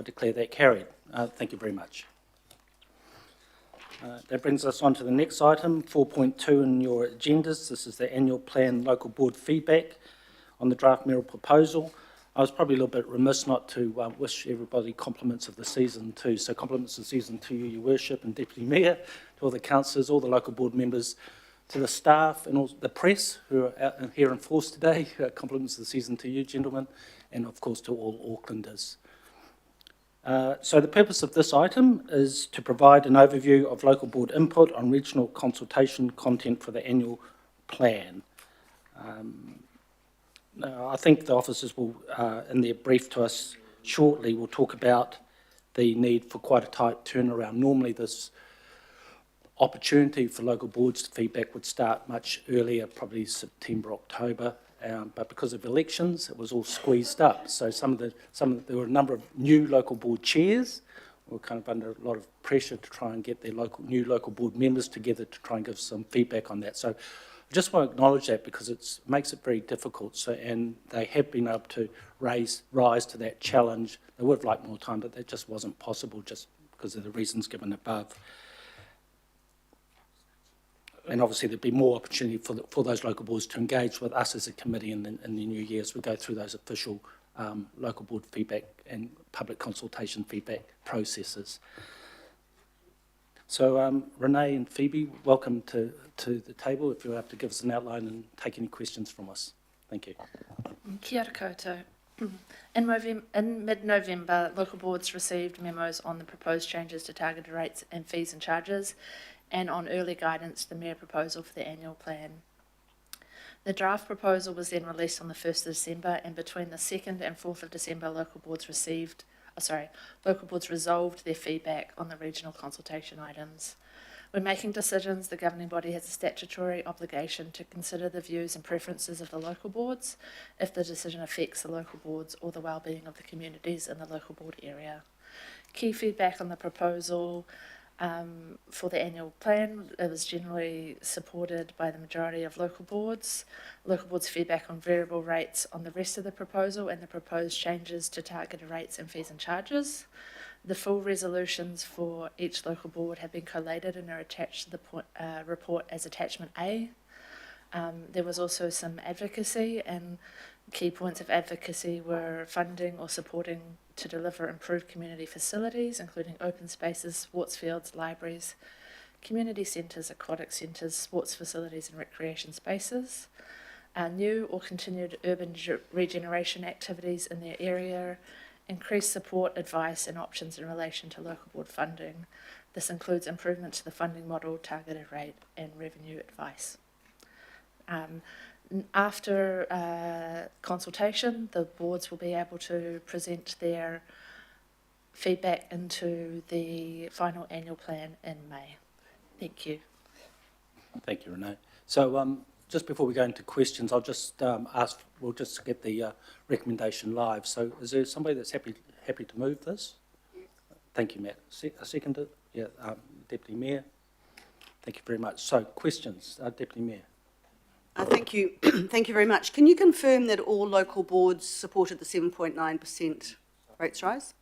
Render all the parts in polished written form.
declare that carried. Thank you very much. That brings us on to the next item, 4.2 in your agendas. This is the annual plan local board feedback on the draft mayoral proposal. I was probably a little bit remiss not to wish everybody compliments of the season too. So compliments of the season to you, Your Worship, and Deputy Mayor, to all the councillors, all the local board members, to the staff and all the press who are out here in force today. Compliments of the season to you, gentlemen, and of course to all Aucklanders. So the purpose of this item is to provide an overview of local board input on regional consultation content for the annual plan. I think the officers will, in their brief to us shortly, will talk about the need for quite a tight turnaround. Normally this opportunity for local boards feedback would start much earlier, probably September, October. But because of elections, it was all squeezed up. So there were a number of new local board chairs who were kind of under a lot of pressure to try and get their new local board members together to try and give some feedback on that. So I just want to acknowledge that because it makes it very difficult. So, and they have been able to rise to that challenge. They would have liked more time, but that just wasn't possible just because of the reasons given above. And obviously there'd be more opportunity for those local boards to engage with us as a committee in the new year as we go through those official local board feedback and public consultation feedback processes. So Renee and Phoebe, welcome to the table if you're able to give us an outline and take any questions from us. Thank you. Kia ora koutou. In mid-November, local boards received memos on the proposed changes to targeted rates and fees and charges, and on early guidance, the Mayor proposal for the annual plan. The draft proposal was then released on the 1st of December, and between the 2nd and 4th of December, local boards resolved their feedback on the regional consultation items. When making decisions, the governing body has a statutory obligation to consider the views and preferences of the local boards if the decision affects the local boards or the well-being of the communities in the local board area. Key feedback on the proposal for the annual plan, it was generally supported by the majority of local boards. Local boards' feedback on variable rates on the rest of the proposal and the proposed changes to targeted rates and fees and charges. The full resolutions for each local board have been collated and are attached to the report as attachment A. There was also some advocacy, and key points of advocacy were funding or supporting to deliver improved community facilities, including open spaces, sports fields, libraries, community centres, aquatic centres, sports facilities and recreation spaces, new or continued urban regeneration activities in their area, increased support, advice and options in relation to local board funding. This includes improvement to the funding model, targeted rate and revenue advice. After consultation, the boards will be able to present their feedback into the final annual plan in May. Thank you. Thank you, Renee. So just before we go into questions, I'll just we'll just get the recommendation live. So is there somebody that's happy to move this? Thank you, Matt. A second? Yeah, Deputy Mayor. Thank you very much. So questions, Deputy Mayor. Thank you. Thank you very much. Can you confirm that all local boards supported the 7.9% rates rise?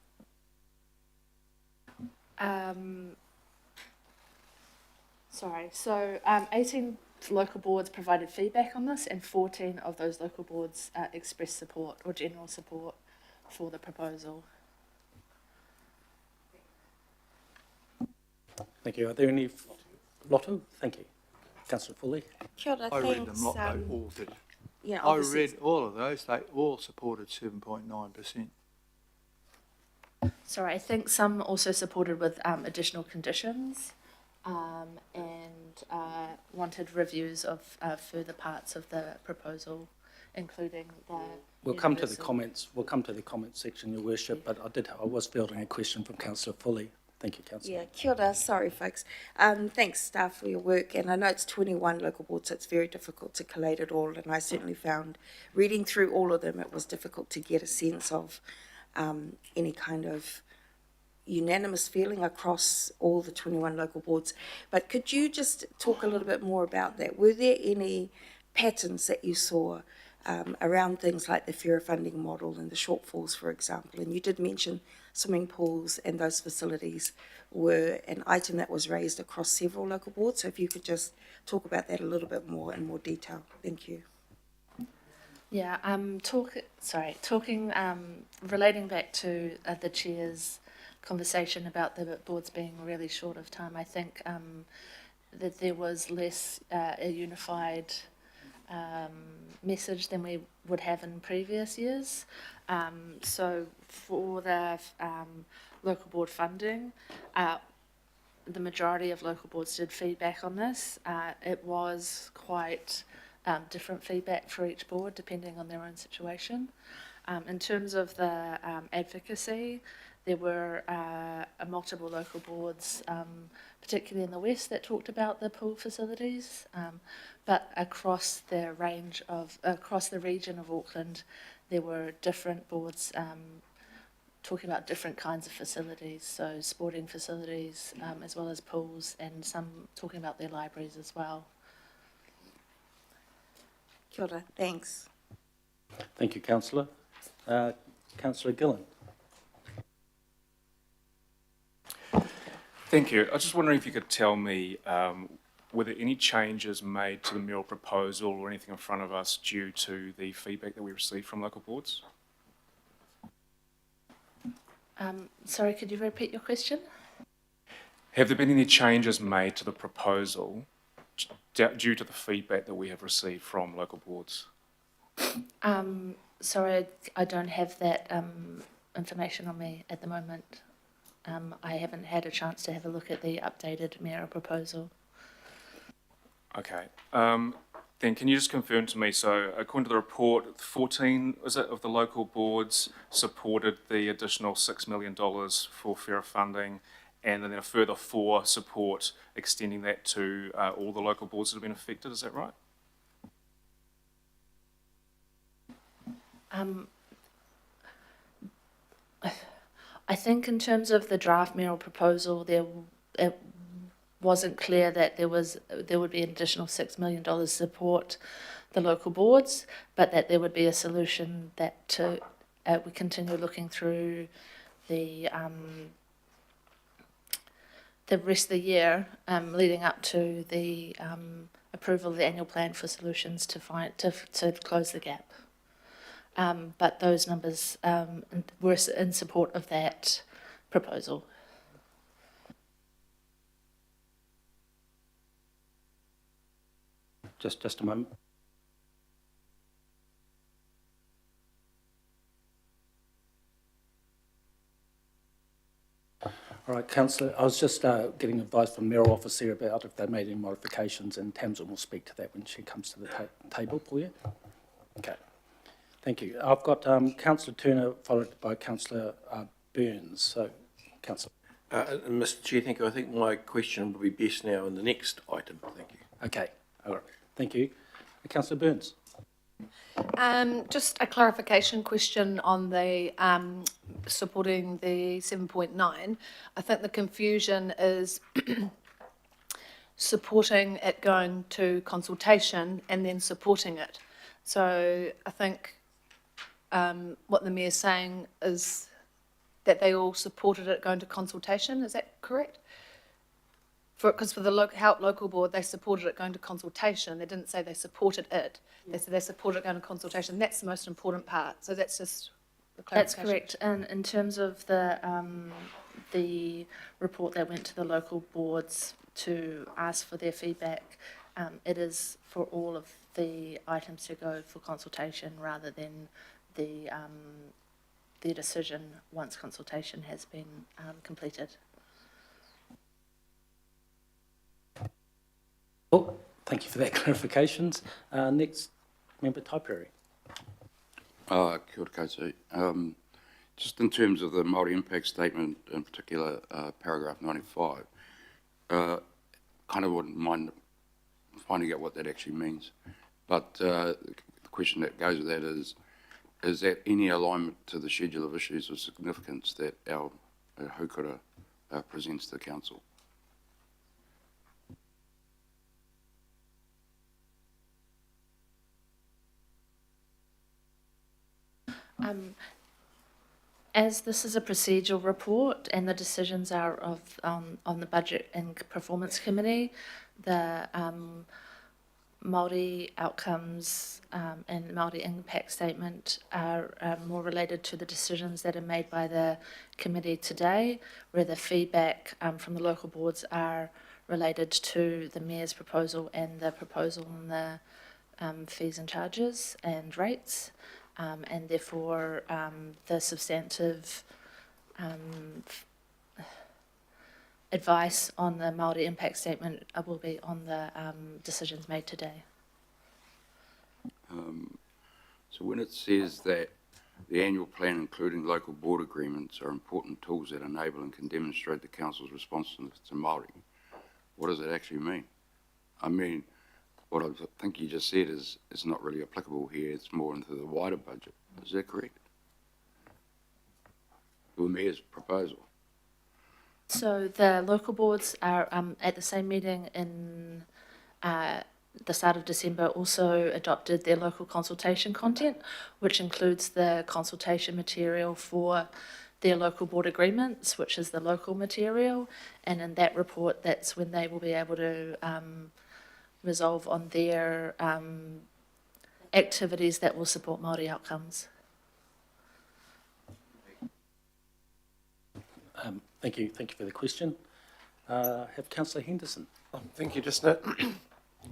Sorry, so 18 local boards provided feedback on this, and 14 of those local boards expressed support or general support for the proposal. Thank you. Are there any? Lotto? Thank you. Councillor Foley. Kia ora, I read thanks. them lot, they all did. Yeah, I obviously read all of those, they all supported 7.9%. Sorry, I think some also supported with additional conditions and wanted reviews of further parts of the proposal, including the We'll come to the comments. We'll come to the comments section, Your Worship. But I was fielding a question from Councillor Foley. Thank you, Councillor. Yeah, kia ora, sorry folks. Thanks staff for your work, and I know it's 21 local boards, so it's very difficult to collate it all, and I certainly found reading through all of them it was difficult to get a sense of any kind of unanimous feeling across all the 21 local boards. But could you just talk a little bit more about that? Were there any patterns that you saw around things like the fairer funding model and the shortfalls, for example? And you did mention swimming pools and those facilities were an item that was raised across several local boards. So if you could just talk about that a little bit more in more detail. Thank you. Yeah, talking, relating back to the chair's conversation about the boards being really short of time, I think that there was less a unified message than we would have in previous years. So for the local board funding, the majority of local boards did feedback on this. It was quite different feedback for each board depending on their own situation. In terms of the advocacy, there were multiple local boards, particularly in the west, that talked about the pool facilities, but across the region of Auckland, there were different boards talking about different kinds of facilities, so sporting facilities as well as pools, and some talking about their libraries as well. Kia ora. Thanks. Thank you, Councillor. Councillor Gillen. Thank you. I was just wondering if you could tell me, were there any changes made to the mural proposal or anything in front of us due to the feedback that we received from local boards? Sorry, could you repeat your question? Have there been any changes made to the proposal due to the feedback that we have received from local boards? Sorry, I don't have that information on me at the moment. I haven't had a chance to have a look at the updated mayoral proposal. Okay. Then can you just confirm to me, so according to the report, 14, was it, of the local boards supported the additional $6 million for fairer funding, and then a further 4 support extending that to all the local boards that have been affected, is that right? I think in terms of the draft mayoral proposal, it wasn't clear that there would be an additional $6 million support the local boards, but that there would be a solution that we continue looking through the rest of the year leading up to the approval of the annual plan for solutions to close the gap. But those numbers were in support of that proposal. Just a moment. All right, Councillor, I was just getting advice from Mayoral Office here about if they made any modifications, and Tamsin will speak to that when she comes to the table for you. Okay, thank you. I've got Councillor Turner followed by Councillor Burns. So, Councillor. Mr. Chair, thank you. I think my question will be best now in the next item. Thank you. Okay, all right. Thank you. Councillor Burns. Just a clarification question on the supporting the 7.9. I think the confusion is supporting it going to consultation and then supporting it. So I think what the Mayor's saying is that they all supported it going to consultation. Is that correct? Because for the local board, they supported it going to consultation. They didn't say they supported it. They said they supported it going to consultation. That's the most important part. So that's just the clarification. That's correct. And in terms of the report that went to the local boards to ask for their feedback, it is for all of the items to go for consultation rather than their decision once consultation has been completed. Oh, thank you for that clarifications. Next, Member Taiperi. Kia ora koutou. Just in terms of the Māori impact statement, in particular paragraph 95, kind of wouldn't mind finding out what that actually means. But the question that goes with that is that any alignment to the schedule of issues of significance that our haukura presents to the Council? As this is a procedural report and the decisions are on the Budget and Performance Committee, the Māori outcomes and Māori impact statement are more related to the decisions that are made by the committee today, where the feedback from the local boards are related to the Mayor's proposal and the proposal on the fees and charges and rates, and therefore the substantive advice on the Māori impact statement will be on the decisions made today. So when it says that the annual plan, including local board agreements, are important tools that enable and can demonstrate the council's responsiveness to Māori, what does that actually mean? I mean, what I think you just said is not really applicable here. It's more into the wider budget. Is that correct? The Mayor's proposal. So the local boards are at the same meeting in the start of December also adopted their local consultation content, which includes the consultation material for their local board agreements, which is the local material. And in that report, that's when they will be able to resolve on their activities that will support Māori outcomes. Thank you for the question. Have Councillor Henderson. Thank you.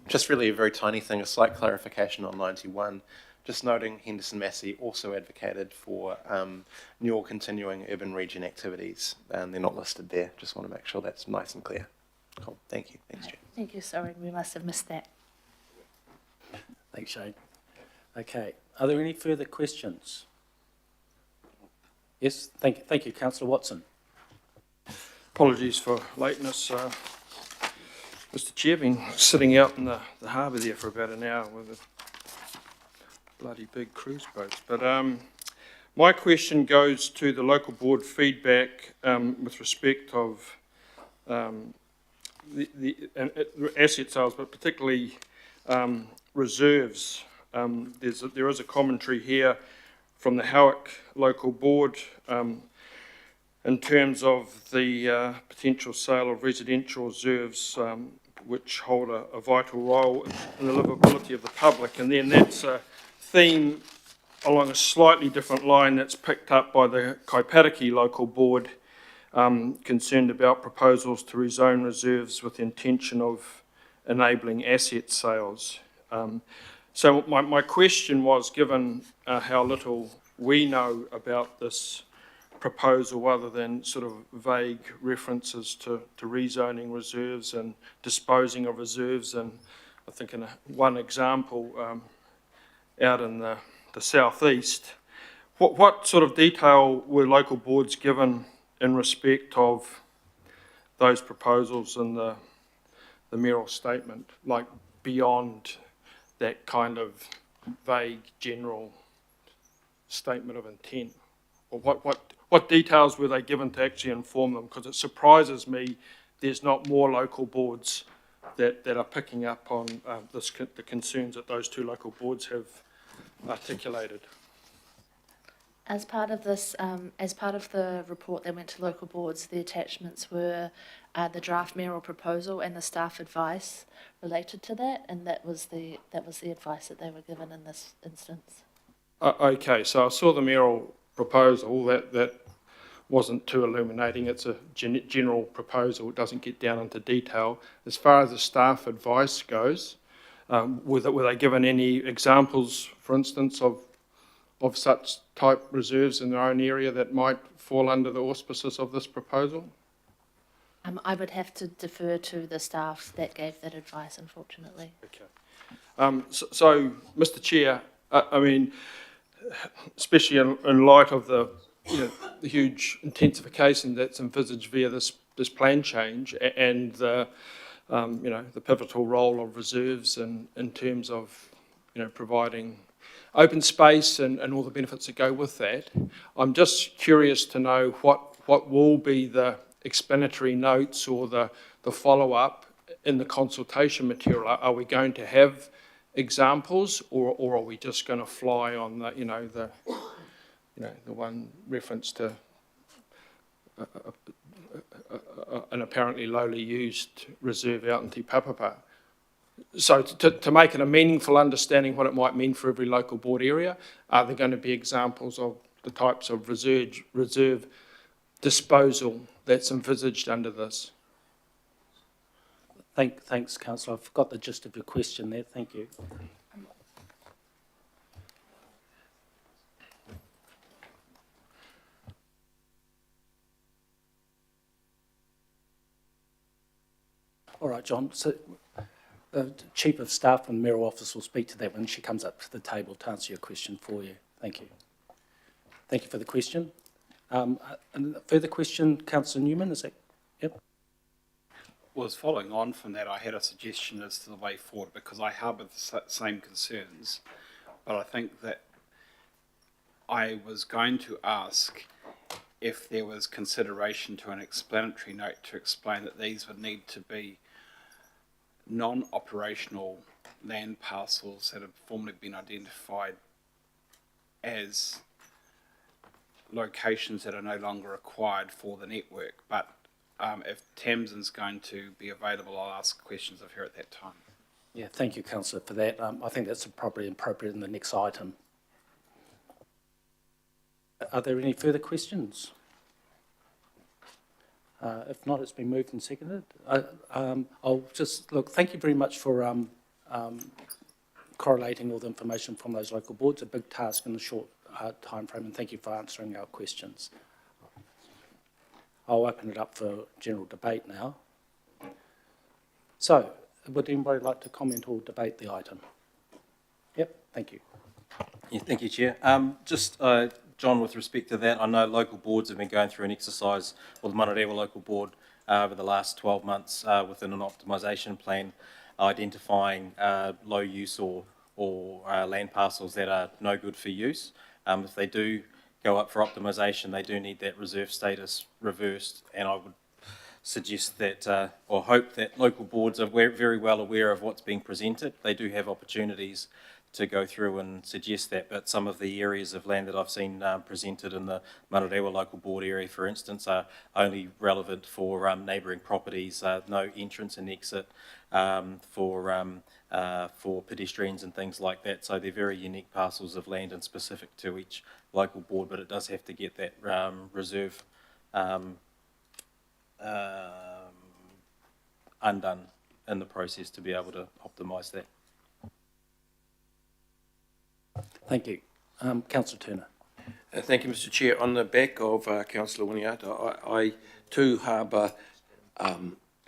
Just really a very tiny thing, a slight clarification on 91. Just noting Henderson Massey also advocated for new or continuing urban region activities, and they're not listed there. Just want to make sure that's nice and clear. Cool. Thank you. Thanks, Chair. Thank you. Sorry, we must have missed that. Thanks, Shane. Okay, are there any further questions? Yes, thank you, Councillor Watson. Apologies for lateness, Mr Chair. Been sitting out in the harbour there for about an hour with a bloody big cruise boat. But my question goes to the local board feedback with respect of the asset sales, but particularly reserves. There is a commentary here from the Howick local board in terms of the potential sale of residential reserves, which hold a vital role in the livability of the public. And then that's a theme along a slightly different line that's picked up by the Kaipatiki local board, concerned about proposals to rezone reserves with the intention of enabling asset sales. So my question was, given how little we know about this proposal other than sort of vague references to rezoning reserves and disposing of reserves, and I think in one example out in the southeast, what sort of detail were local boards given in respect of those proposals in the mayoral statement, like beyond that kind of vague general statement of intent? Or what details were they given to actually inform them? Because it surprises me there's not more local boards that are picking up on the concerns that those two local boards have articulated. As part of this, as part of the report that went to local boards, the attachments were the draft mayoral proposal and the staff advice related to that, and that was the advice that they were given in this instance. Okay, so I saw the mayoral proposal. That wasn't too illuminating. It's a general proposal. It doesn't get down into detail. As far as the staff advice goes, were they given any examples, for instance, of such type reserves in their own area that might fall under the auspices of this proposal? I would have to defer to the staff that gave that advice, unfortunately. Okay. So, Mr Chair, I mean, especially in light of the huge intensification that's envisaged via this plan change and the pivotal role of reserves in terms of providing open space and all the benefits that go with that, I'm just curious to know what will be the explanatory notes or the follow-up in the consultation material. Are we going to have examples, or are we just going to fly on the the one reference to an apparently lowly used reserve out in Te Papapa. So to make it a meaningful understanding what it might mean for every local board area, are there going to be examples of the types of reserve disposal that's envisaged under this? Thanks, Councillor. I forgot the gist of your question there. Thank you. All right, John. So the Chief of Staff and Mayoral Office will speak to that when she comes up to the table to answer your question for you. Thank you. Thank you for the question. And a further question, Councillor Newman, is that? Yep. Was following on from that, I had a suggestion as to the way forward because I harbour the same concerns, but I think that I was going to ask if there was consideration to an explanatory note to explain that these would need to be non-operational land parcels that have formally been identified as locations that are no longer required for the network. But if Tamsin's going to be available, I'll ask questions of her at that time. Yeah, thank you, Councillor, for that. I think that's probably appropriate in the next item. Are there any further questions? If not, it's been moved and seconded. I'll just, look, thank you very much for correlating all the information from those local boards, a big task in a short time frame, and thank you for answering our questions. I'll open it up for general debate now. So, would anybody like to comment or debate the item? Yep, thank you. Yeah, thank you, Chair. John, with respect to that, I know local boards have been going through an exercise, or the Manarewa local board, over the last 12 months within an optimisation plan, identifying low use or land parcels that are no good for use. If they do go up for optimisation, they do need that reserve status reversed, and I would suggest that, or hope that local boards are very well aware of what's being presented. They do have opportunities to go through and suggest that, but some of the areas of land that I've seen presented in the Manarewa local board area, for instance, are only relevant for neighbouring properties, no entrance and exit for pedestrians and things like that. So they're very unique parcels of land and specific to each local board, but it does have to get that reserve undone in the process to be able to optimise that. Thank you. Councillor Turner. Thank you, Mr. Chair. On the back of Councillor Winiata, I too harbour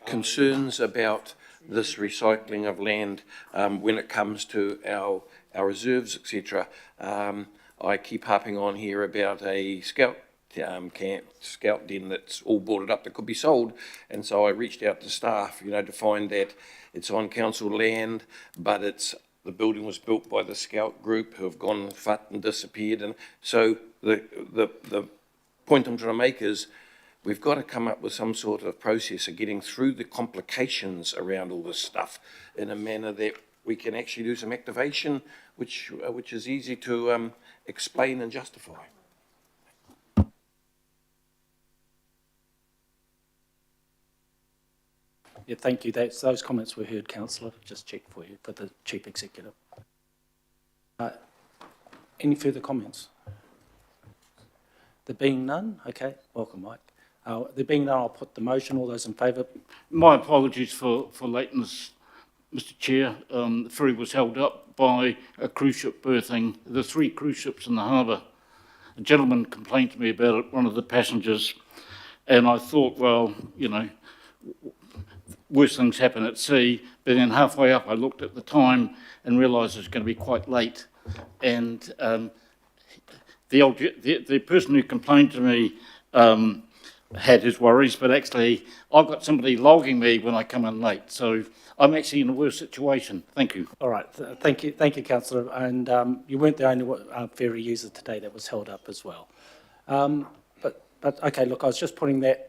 concerns about this recycling of land when it comes to our reserves, etc. I keep harping on here about a scout den that's all boarded up that could be sold, and so I reached out to staff, to find that it's on council land, but the building was built by the scout group who have gone fut and disappeared, and so the point I'm trying to make is we've got to come up with some sort of process of getting through the complications around all this stuff in a manner that we can actually do some activation, which is easy to explain and justify. Yeah, thank you. Those comments were heard, Councillor. Just check for you, for the Chief Executive. Any further comments? There being none, okay. Welcome, Mike. There being none, I'll put the motion. All those in favour? My apologies for lateness, Mr. Chair. The ferry was held up by a cruise ship berthing. There are 3 cruise ships in the harbour. A gentleman complained to me about it, one of the passengers, and I thought, well, worse things happen at sea, but then halfway up I looked at the time and realised it was going to be quite late. And the person who complained to me had his worries, but actually I've got somebody logging me when I come in late, so I'm actually in a worse situation. Thank you. All right, thank you, Councillor. And you weren't the only ferry user today that was held up as well. But okay, look, I was just putting that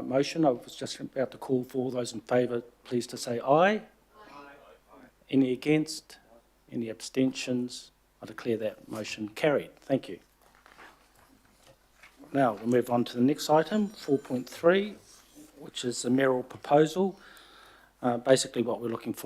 motion. I was just about to call for all those in favour, please to say aye. Aye. Any against? Any abstentions? I declare that motion carried. Thank you. Now, we'll move on to the next item, 4.3, which is the mayoral proposal. Basically, what we're looking for